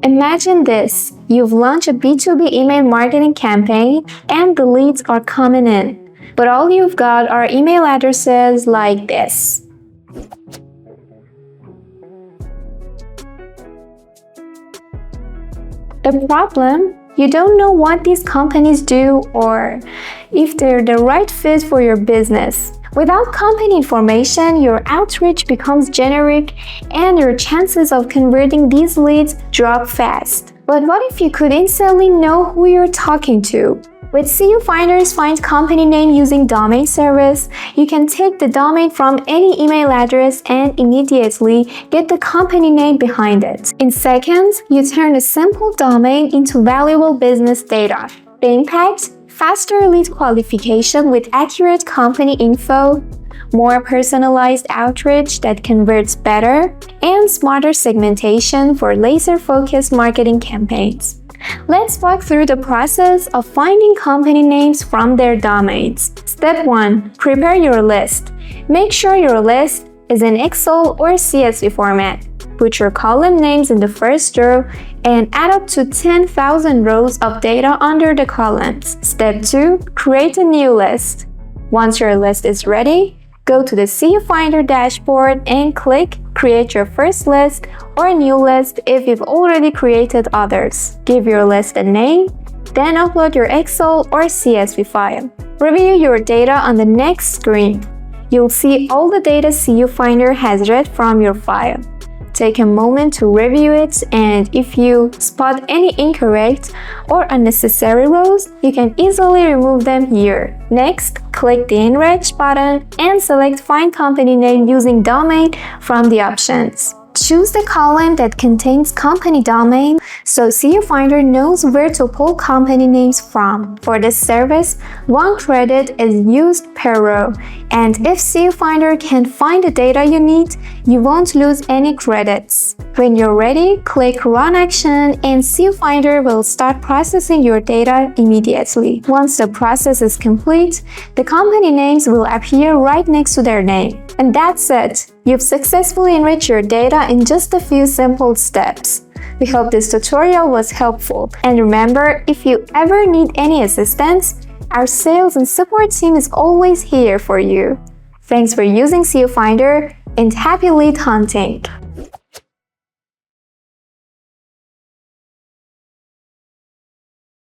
Imagine this. You've launched a B2B email marketing campaign and the leads are coming in. But all you've got are email addresses like this. The problem? You don't know what these companies do or if they're the right fit for your business. Without company information, your outreach becomes generic and your chances of converting these leads drop fast. But what if you could instantly know who you're talking to? With CUFinder's Find Company Name using domain service, you can take the domain from any email address and immediately get the company name behind it. In seconds, you turn a simple domain into valuable business data. The impact? Faster lead qualification with accurate company info, more personalized outreach that converts better, and smarter segmentation for laser-focused marketing campaigns. Let's walk through the process of finding company names from their domains. Step 1. Prepare your list. Make sure your list is in Excel or CSV format. Put your column names in the first row and add up to 10,000 rows of data under the columns. Step 2. Create a new list. Once your list is ready, go to the CUFinder Dashboard and click Create your first list or new list if you've already created others. Give your list a name, then upload your Excel or CSV file. Review your data on the next screen. You'll see all the data CUFinder has read from your file. Take a moment to review it, and if you spot any incorrect or unnecessary rows, you can easily remove them here. Next, click the Enrich button and select Find Company Name using domain from the options. Choose the column that contains company domain so CUFinder knows where to pull company names from. For this service, 1 credit is used per row, and if CUFinder can find the data you need, you won't lose any credits. When you're ready, click Run Action and CUFinder will start processing your data immediately. Once the process is complete, the company names will appear right next to their name. And that's it! You've successfully enriched your data in just a few simple steps. We hope this tutorial was helpful. And remember, if you ever need any assistance, our sales and support team is always here for you. Thanks for using CUFinder and happy lead hunting!